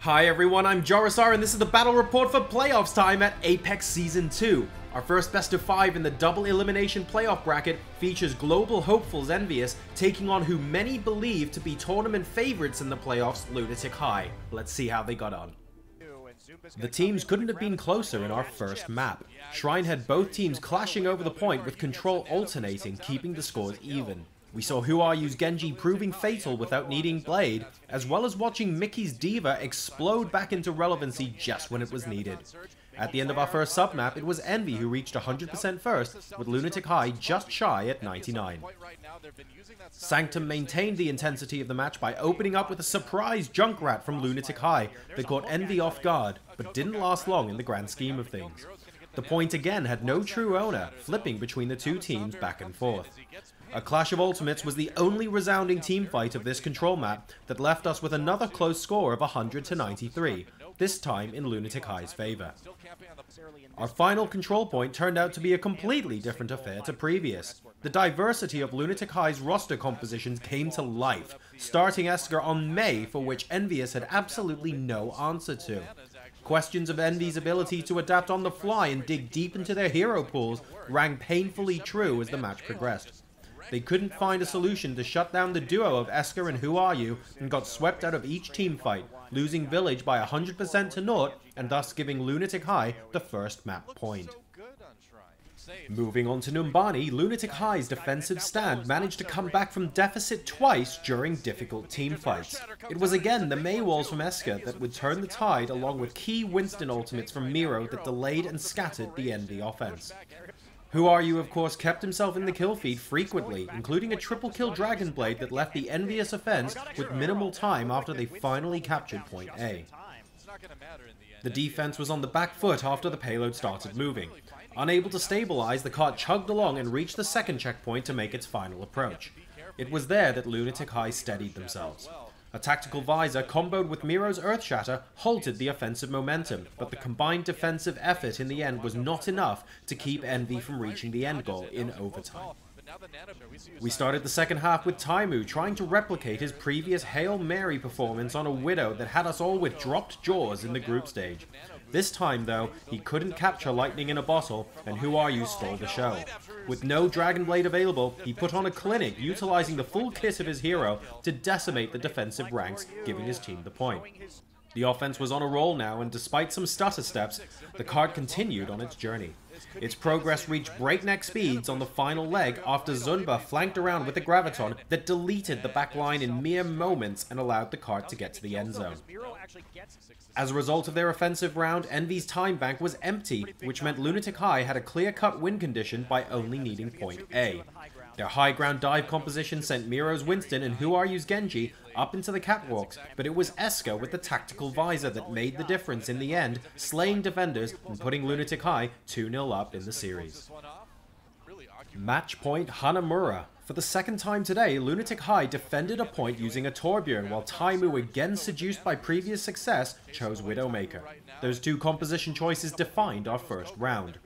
Hi everyone, I'm Jorisar and this is the battle report for playoffs time at Apex Season 2. Our first best of 5 in the double elimination playoff bracket features global hopefuls EnVyUs taking on who many believe to be tournament favorites in the playoffs, Lunatic-Hai. Let's see how they got on. The teams couldn't have been closer in our first map. Shrine had both teams clashing over the point with control alternating, keeping the scores even. We saw EnVyUs Genji proving fatal without needing Blade, as well as watching Mickie's Diva explode back into relevancy just when it was needed. At the end of our first submap, it was Envy who reached 100% first, with Lunatic-Hai just shy at 99. Sanctum maintained the intensity of the match by opening up with a surprise Junkrat from Lunatic-Hai that caught Envy off guard, but didn't last long in the grand scheme of things. The point again had no true owner, flipping between the two teams back and forth. A clash of ultimates was the only resounding teamfight of this control map that left us with another close score of 100-93, this time in Lunatic-Hai's favor. Our final control point turned out to be a completely different affair to previous. The diversity of Lunatic-Hai's roster compositions came to life, starting Esca on Mei, for which EnVyUs had absolutely no answer to. Questions of Envy's ability to adapt on the fly and dig deep into their hero pools rang painfully true as the match progressed. They couldn't find a solution to shut down the duo of Esca and Whoru and got swept out of each team fight, losing Village by 100% to 0 and thus giving Lunatic-Hai the first map point. Moving on to Numbani, Lunatic-Hai's defensive stand managed to come back from deficit twice during difficult team fights. It was again the Mei walls from Esca that would turn the tide, along with key Winston ultimates from Miro that delayed and scattered the Envy offense. Whoru of course kept himself in the kill feed frequently, including a triple kill Dragon Blade that left the EnVyUs offense with minimal time after they finally captured point A. The defense was on the back foot after the payload started moving. Unable to stabilize, the cart chugged along and reached the second checkpoint to make its final approach. It was there that Lunatic-Hai steadied themselves. A tactical visor comboed with Miro's Earthshatter halted the offensive momentum, but the combined defensive effort in the end was not enough to keep Envy from reaching the end goal in overtime. We started the second half with Taimou trying to replicate his previous Hail Mary performance on a Widow that had us all with dropped jaws in the group stage. This time though, he couldn't capture lightning in a bottle, and Whoru stole the show. With no Dragon Blade available, he put on a clinic utilizing the full kit of his hero to decimate the defensive ranks, giving his team the point. The offense was on a roll now, and despite some stutter steps, the card continued on its journey. Its progress reached breakneck speeds on the final leg after Zunba flanked around with a graviton that deleted the backline in mere moments and allowed the card to get to the end zone. As a result of their offensive round, Envy's time bank was empty, which meant Lunatic-Hai had a clear-cut win condition by only needing point A. Their high ground dive composition sent Miro's Winston and Whoru's Genji up into the catwalks, but it was Esca with the tactical visor that made the difference in the end, slaying defenders and putting Lunatic-Hai 2-0 up in the series. Match point Hanamura. For the second time today, Lunatic-Hai defended a point using a Torbjorn, while Taimou, again seduced by previous success, chose Widowmaker. Those two composition choices defined our first round.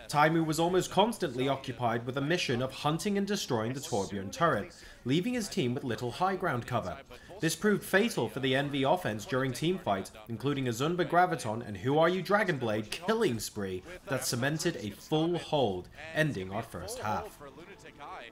Taimou was almost constantly occupied with a mission of hunting and destroying the Torbjorn turret, leaving his team with little high ground cover. This proved fatal for the Envy offense during teamfights, including a Zunba Graviton and Whoru Dragon Blade killing spree that cemented a full hold, ending our first half.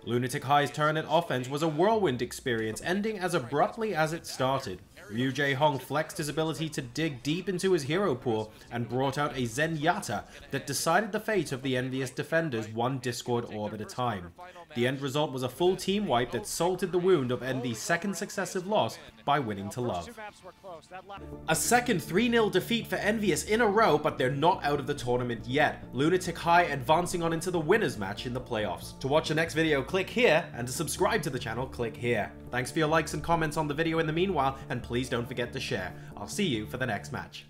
Lunatic-Hai's turn at offense was a whirlwind experience, ending as abruptly as it started. Ryujehong flexed his ability to dig deep into his hero pool and brought out a Zenyatta that decided the fate of the EnVyUs defenders one Discord orb at a time. The end result was a full team wipe that salted the wound of Envy's second successive loss by winning to love. A second 3-0 defeat for EnVyUs in a row, but they're not out of the tournament yet. Lunatic-Hai advancing on into the winners match in the playoffs. To watch the next video, click here, and to subscribe to the channel, click here. Thanks for your likes and comments on the video in the meanwhile, and please don't forget to share. I'll see you for the next match.